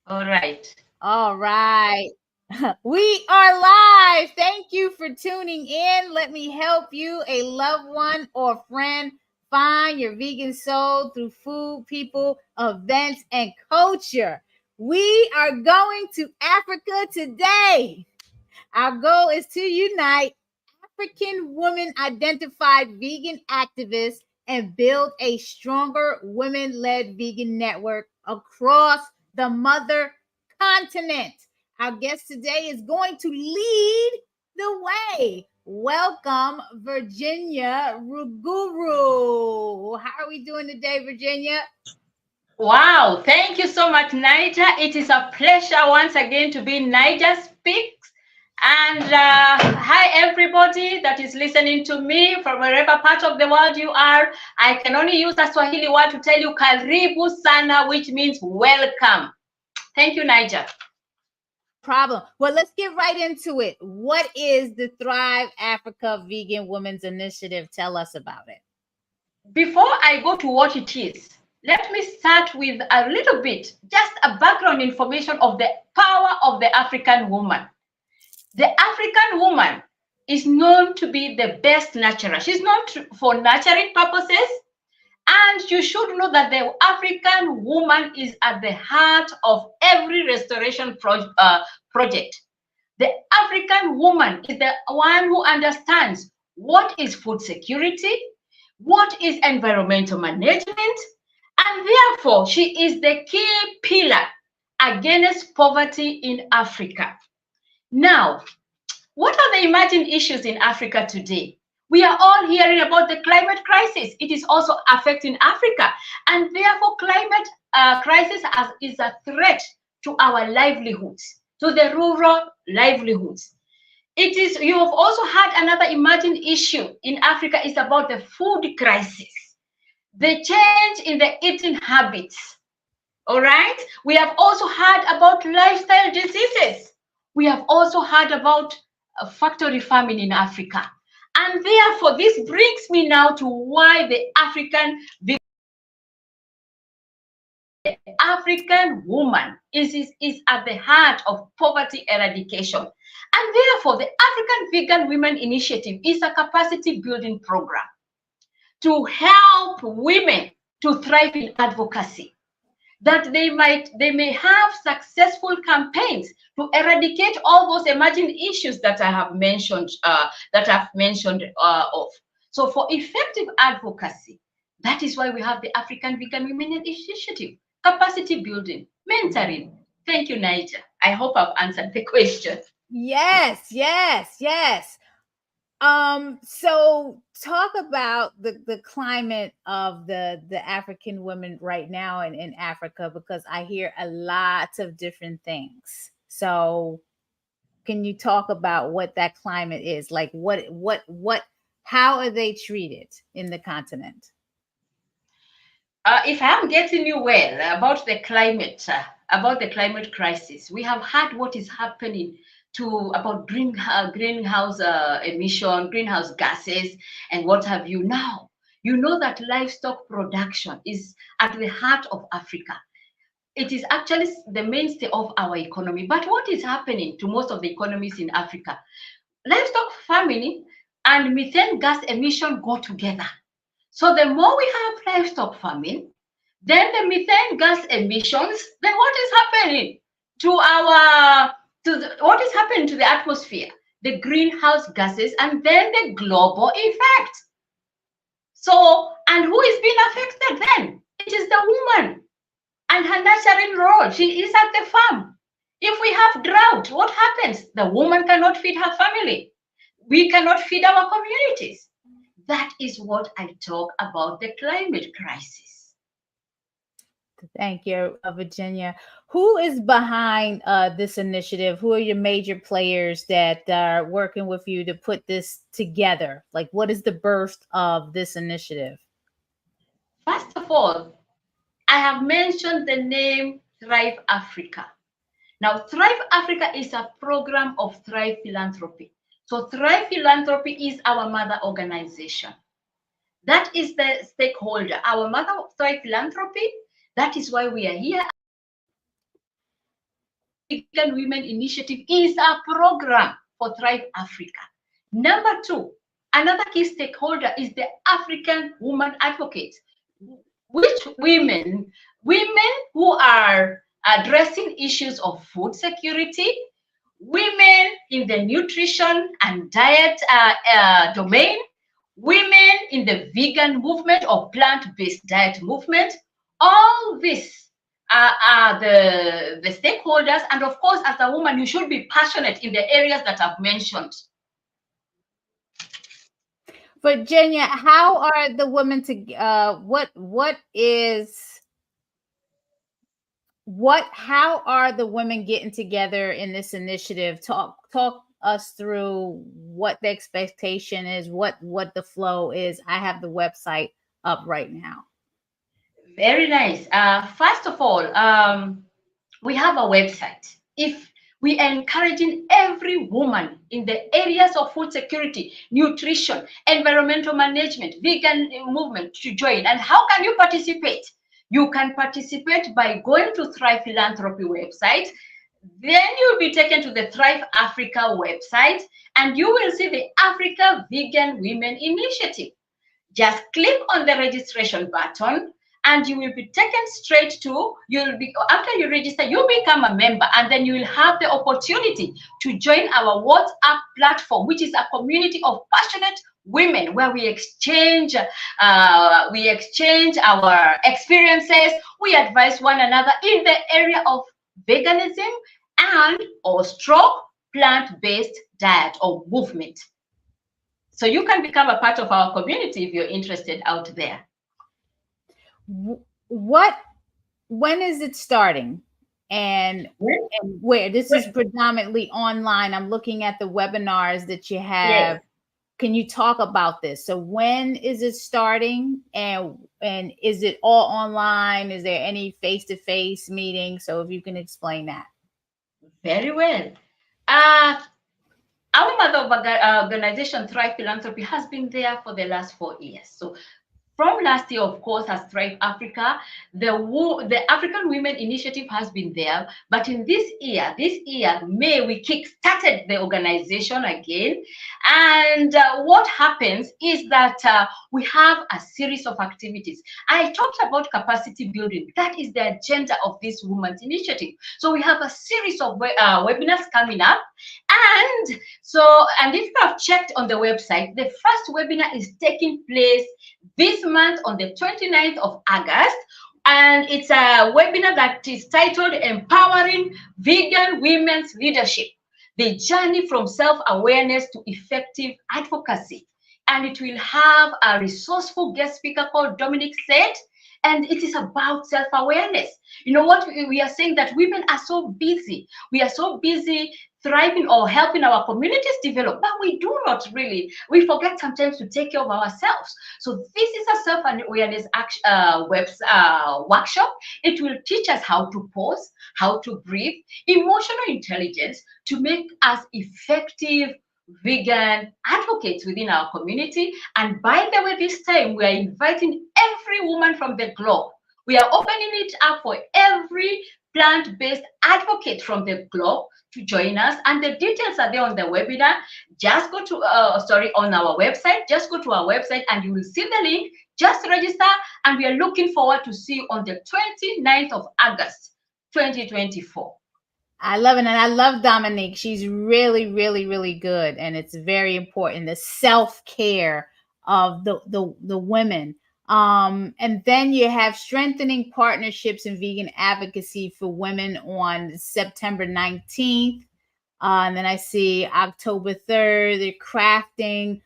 All right. All right. We are live. Thank you for tuning in. Let me help you, a loved one or friend, find your vegan soul through food, people, events, and culture. We are going to Africa today. Our goal is to unite African women identified vegan activists and build a stronger women led vegan network across the mother continent. Our guest today is going to lead the way. Welcome, Virginia Ruguru. How are we doing today, Virginia? Wow. Thank you so much, Naija. It is a pleasure once again to be in NaijhaSpeaks. And hi, everybody that is listening to me from wherever part of the world you are. I can only use a Swahili word to tell you karibu sana, which means welcome. Thank you, Naija. No problem. Well, let's get right into it. What is the Thrive Africa Vegan Women's Initiative? Tell us about it. Before I go to what it is, let me start with a little bit, just a background information of the power of the African woman. The African woman is known to be the best nurturer. She's known for nurturing purposes. And you should know that the African woman is at the heart of every restoration project. The African woman is the one who understands what is food security, what is environmental management, and therefore she is the key pillar against poverty in Africa. Now, what are the emerging issues in Africa today? We are all hearing about the climate crisis. It is also affecting Africa, and therefore climate crisis is a threat to our livelihoods, to the rural livelihoods. It is, you have also had another emerging issue in Africa is about the food crisis, the change in the eating habits. All right. We have also heard about lifestyle diseases. We have also heard about factory farming in Africa. And therefore, this brings me now to why the African woman is at the heart of poverty eradication. And therefore, the African Vegan Women Initiative is a capacity building program to help women to thrive in advocacy, that they may have successful campaigns to eradicate all those emerging issues that I have mentioned of. So for effective advocacy, that is why we have the African Vegan Women Initiative, capacity building, mentoring. Thank you, Naija. I hope I've answered the question. Yes, yes, yes. So talk about the climate of the African women right now in Africa, because I hear a lot of different things. So can you talk about what that climate is? Like what how are they treated in the continent? If I'm getting you well about the climate crisis, we have heard what is happening to about greenhouse emission, greenhouse gases, and what have you. Now, you know that livestock production is at the heart of Africa. It is actually the mainstay of our economy. But what is happening to most of the economies in Africa? Livestock farming and methane gas emission go together. So the more we have livestock farming, then the methane gas emissions, then what is happening to what is happening to the atmosphere? The greenhouse gases and then the global effect. So, and who is being affected then? It is the woman and her nurturing role. She is at the farm. If we have drought, what happens? The woman cannot feed her family. We cannot feed our communities. That is what I talk about, the climate crisis. Thank you, Virginia. Who is behind this initiative? Who are your major players that are working with you to put this together? Like, what is the birth of this initiative? First of all, I have mentioned the name Thrive Africa. Now, Thrive Africa is a program of Thrive Philanthropy. So Thrive Philanthropy is our mother organization. That is the stakeholder, our mother of Thrive Philanthropy. That is why we are here. Vegan Women Initiative is a program for Thrive Africa. Number two, another key stakeholder is the African woman advocates, which women who are addressing issues of food security, women in the nutrition and diet domain, women in the vegan movement or plant-based diet movement. All this are the stakeholders. And of course, as a woman, you should be passionate in the areas that I've mentioned. Virginia, how are the women how are the women getting together in this initiative? Talk us through what the expectation is, what the flow is. I have the website up right now. Very nice. First of all, we have a website. If we are encouraging every woman in the areas of food security, nutrition, environmental management, vegan movement to join. And how can you participate? You can participate by going to Thrive Philanthropy website. Then you'll be taken to the Thrive Africa website, and you will see the Africa Vegan Women Initiative. Just click on the registration button, and you will be taken straight to, after you register, you become a member, and then you will have the opportunity to join our WhatsApp platform, which is a community of passionate women where we exchange our experiences, we advise one another in the area of veganism and or strong plant-based diet or movement. So you can become a part of our community if you're interested out there. When is it starting? And where? This is predominantly online. I'm looking at the webinars that you have. Yes. Can you talk about this? So when is it starting, and is it all online? Is there any face-to-face meeting? So if you can explain that. Very well. Our mother organization, Thrive Philanthropy, has been there for the last 4 years. So from last year, of course, as Thrive Africa, the African Women Initiative has been there. But in this year, May, we kick-started the organization again. And what happens is that we have a series of activities. I talked about capacity building. That is the agenda of this Women's Initiative. So we have a series of webinars coming up. And if you have checked on the website, the first webinar is taking place this month on the 29th of August, and it's a webinar that is titled Empowering Vegan Women's Leadership, the journey from self-awareness to effective advocacy. And it will have a resourceful guest speaker called Dominic Said, and it is about self-awareness. You know what, we are saying that women are so busy. We are so busy thriving or helping our communities develop, but we do not really. We forget sometimes to take care of ourselves. So this is a self-awareness workshop. It will teach us how to pause, how to breathe, emotional intelligence to make us effective vegan advocates within our community. And by the way, this time we are inviting every woman from the globe. We are opening it up for every plant-based advocate from the globe to join us, and the details are there on the webinar. Just go to on our website. Just go to our website and you will see the link. Just register, and we are looking forward to see you on the 29th of August 2024. I love it, and I love Dominique. She's really, really, really good, and it's very important, the self-care of the women. And then you have strengthening partnerships in vegan advocacy for women on September 19th. And then I see October 3rd, they're crafting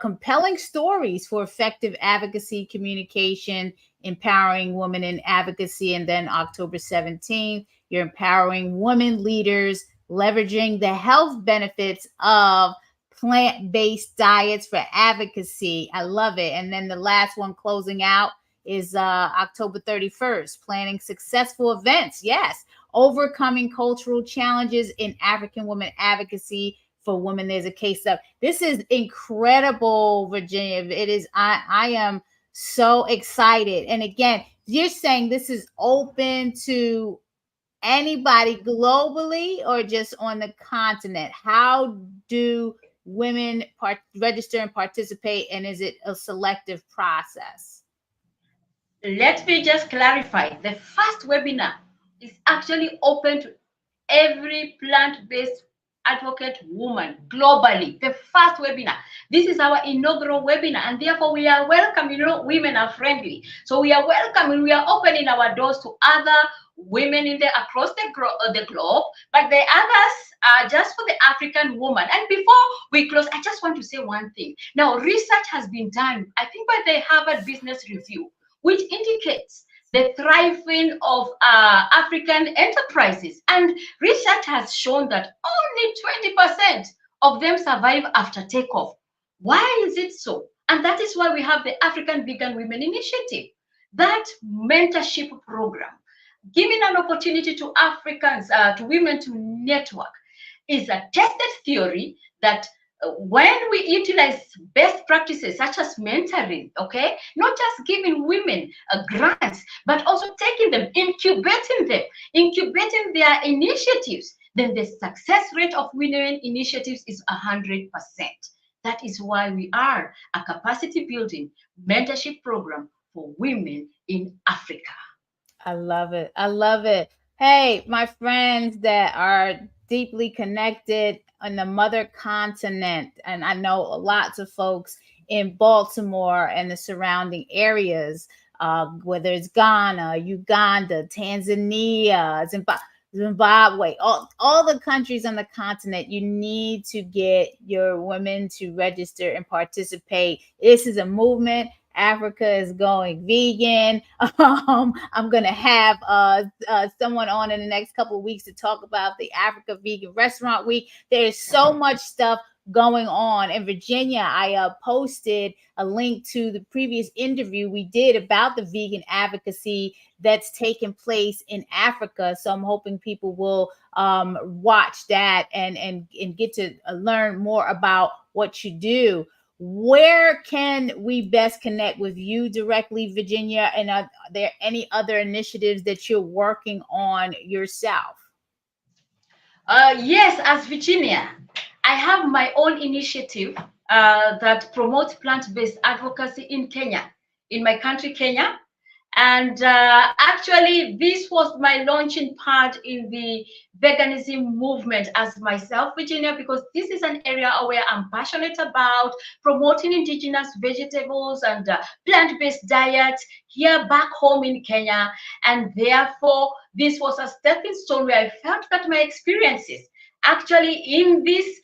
compelling stories for effective advocacy communication, empowering women in advocacy. And then October 17th, you're empowering women leaders, leveraging the health benefits of plant-based diets for advocacy. I love it. And then the last one closing out is October 31st, planning successful events. Yes, overcoming cultural challenges in African women advocacy for women. There's a case of this is incredible, Virginia. It is. I am so excited. And again, you're saying this is open to anybody globally or just on the continent? How do women register and participate, and is it a selective process? Let me just clarify. The first webinar is actually open to every plant-based advocate woman globally. The first webinar. This is our inaugural webinar, and therefore we are welcome. You know, women are friendly, so we are welcome and we are opening our doors to other women in the across the globe. But the others are just for the African woman. And before we close, I just want to say one thing. Now, research has been done, I think, by the Harvard Business Review, which indicates the thriving of African enterprises. And research has shown that only 20% of them survive after takeoff. Why is it so? And that is why we have the African Vegan Women Initiative, that mentorship program, giving an opportunity to Africans, to women to network, is a tested theory that when we utilize best practices such as mentoring, okay, not just giving women grants, but also taking them, incubating their initiatives, then the success rate of women initiatives is 100%. That is why we are a capacity building mentorship program for women in Africa. I love it. I love it. Hey, my friends that are deeply connected on the mother continent, and I know lots of folks in Baltimore and the surrounding areas, whether it's Ghana, Uganda, Tanzania, Zimbabwe, all the countries on the continent, you need to get your women to register and participate. This is a movement. Africa is going vegan. I'm going to have someone on in the next couple of weeks to talk about the Africa Vegan Restaurant Week. There's so much stuff going on. In Virginia, I posted a link to the previous interview we did about the vegan advocacy that's taking place in Africa. So I'm hoping people will watch that and get to learn more about what you do. Where can we best connect with you directly, Virginia? And are there any other initiatives that you're working on yourself? Yes, as Virginia, I have my own initiative that promotes plant-based advocacy in Kenya, in my country, Kenya. And actually, this was my launching pad in the veganism movement as myself, Virginia, because this is an area where I'm passionate about promoting indigenous vegetables and plant-based diets here back home in Kenya. And therefore, this was a stepping stone where I felt that my experiences actually in this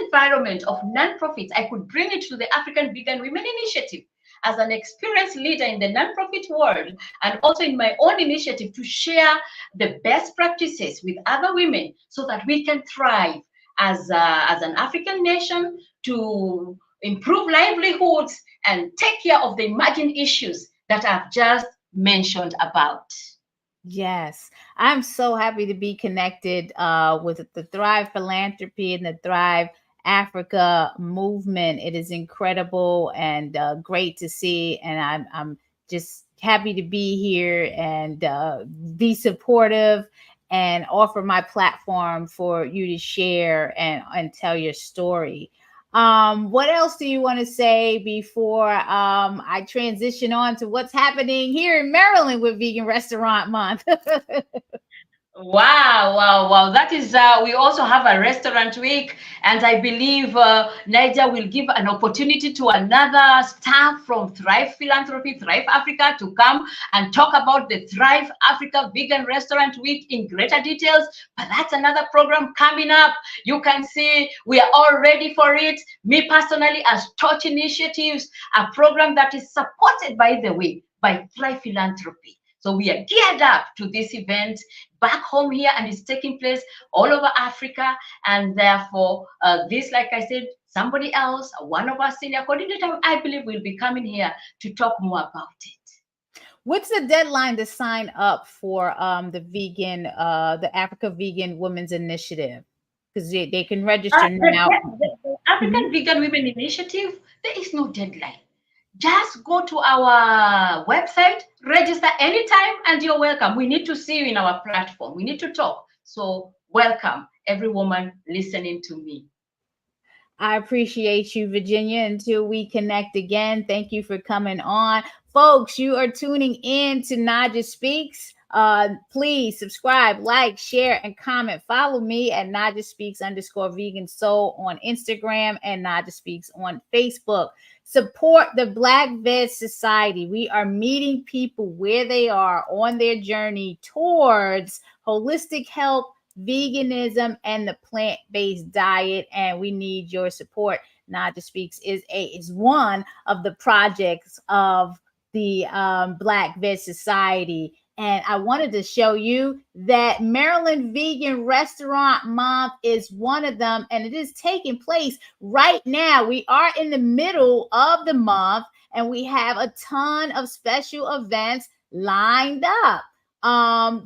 environment of nonprofits, I could bring it to the African Vegan Women Initiative as an experienced leader in the nonprofit world, and also in my own initiative to share the best practices with other women so that we can thrive as an African nation to improve livelihoods and take care of the emerging issues that I've just mentioned about. Yes, I'm so happy to be connected with the Thrive Philanthropy and the Thrive Africa movement. It is incredible and great to see, and I'm just happy to be here and be supportive and offer my platform for you to share and tell your story. What else do you want to say before I transition on to what's happening here in Maryland with Vegan Restaurant Month? Wow. That is, we also have a restaurant week, and I believe Naija will give an opportunity to another staff from Thrive Philanthropy, Thrive Africa, to come and talk about the Thrive Africa Vegan Restaurant Week in greater details. But that's another program coming up. You can see we are all ready for it. Me personally, as Torch Initiatives, a program that is supported, by the way, by Thrive Philanthropy. So we are geared up to this event back home here, and it's taking place all over Africa. And therefore, this, like I said, somebody else, one of our senior coordinators, I believe, will be coming here to talk more about it. What's the deadline to sign up for the Africa Vegan Women's Initiative? Because they can register now. The African Vegan Women Initiative, there is no deadline. just go to our website, register anytime, and you're welcome. We need to see you in our platform. We need to talk. So welcome, every woman listening to me. I appreciate you, Virginia. Until we connect again, thank you for coming on. Folks, you are tuning in to NaijhaSpeaks. Please subscribe, like, share, and comment. Follow me at NaijhaSpeaks_Vegan Soul on Instagram and NaijhaSpeaks on Facebook. Support the Black Veg Society. We are meeting people where they are on their journey towards holistic health, veganism, and the plant-based diet, and we need your support. NaijhaSpeaks is one of the projects of the Black Veg Society. And I wanted to show you that Maryland Vegan Restaurant Month is one of them, and it is taking place right now. We are in the middle of the month, and we have a ton of special events lined up.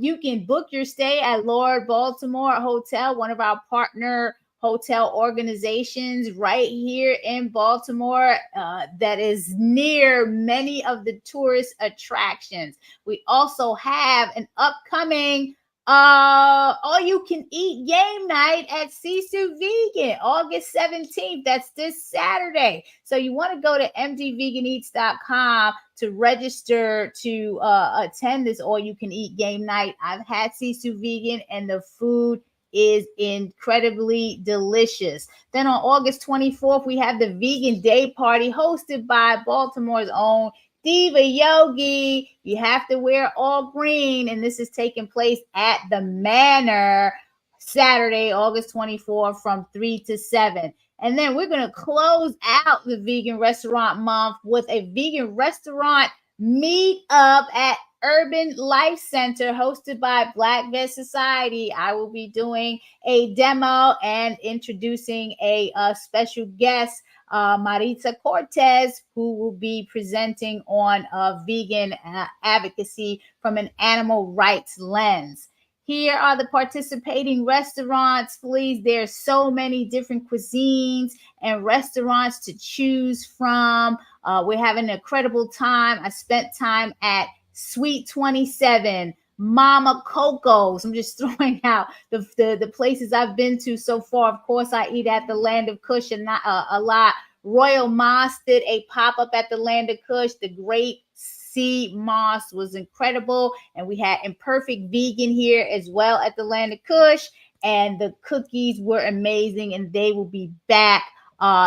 You can book your stay at Lord Baltimore Hotel, one of our partner hotel organizations right here in Baltimore, that is near many of the tourist attractions. We also have an upcoming all-you-can-eat game night at Sisu Vegan, August 17th. That's this Saturday. So you want to go to mdveganeats.com to register to attend this all-you-can-eat game night. I've had Sisu Vegan, and the food is incredibly delicious. Then on August 24th, we have the Vegan Day Party hosted by Baltimore's own Diva Yogi. You have to wear all green, and this is taking place at the Manor Saturday, August 24th from 3 to 7. And then we're going to close out the Vegan Restaurant Month with a vegan restaurant meetup at Urban Life Center hosted by Black Veg Society. I will be doing a demo and introducing a special guest, Maritza Cortez, who will be presenting on vegan advocacy from an animal rights lens. Here are the participating restaurants. Please, there's so many different cuisines and restaurants to choose from. We're having an incredible time. I spent time at Sweet 27, Mama Coco's. I'm just throwing out the places I've been to so far. Of course, I eat at the Land of Kush and a lot. Royal Moss did a pop-up at the Land of Kush. The Great Sea Moss was incredible. And we had Imperfect Vegan here as well at the Land of Kush. And the cookies were amazing, and they will be back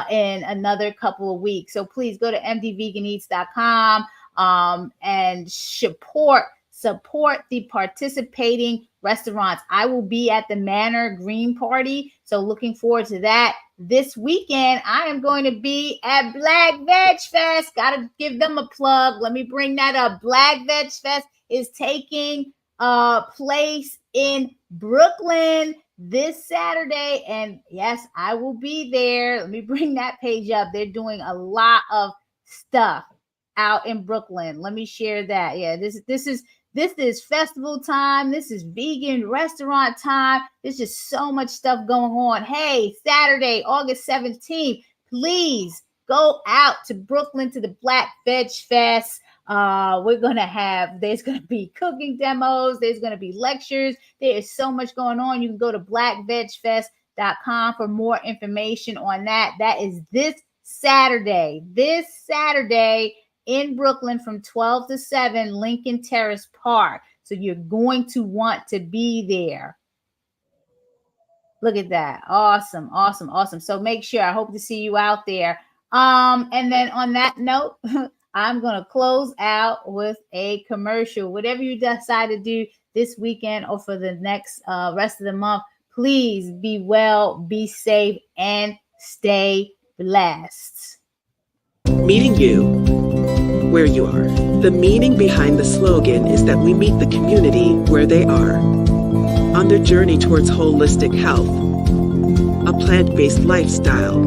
in another couple of weeks. So please go to mdveganeats.com and support the participating restaurants. I will be at the Manor Green Party, so looking forward to that. This weekend, I am going to be at Black Veg Fest. Got to give them a plug. Let me bring that up. Black Veg Fest is taking place in Brooklyn this Saturday, and yes, I will be there. Let me bring that page up. They're doing a lot of stuff out in Brooklyn. Let me share that. Yeah, this is festival time. This is vegan restaurant time. There's just so much stuff going on. Hey, Saturday, August 17th, please go out to Brooklyn to the Black Veg Fest. There's going to be cooking demos. There's going to be lectures. There is so much going on. You can go to blackvegfest.com for more information on that. That is this Saturday in Brooklyn from 12 to 7, Lincoln Terrace Park. So you're going to want to be there. Look at that. Awesome. So make sure, I hope to see you out there. And then on that note, I'm going to close out with a commercial. Whatever you decide to do this weekend or for the next rest of the month, please be well, be safe, and stay blessed. Meeting you where you are. The meaning behind the slogan is that we meet the community where they are, on their journey towards holistic health, a plant-based lifestyle,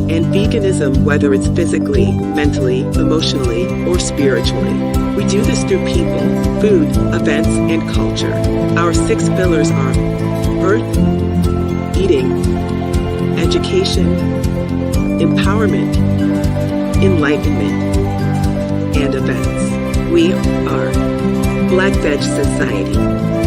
and veganism, whether it's physically, mentally, emotionally, or spiritually. We do this through people, food, events, and culture. Our 6 pillars are earth, eating, education, empowerment, enlightenment, and events. We are Black Veg Society.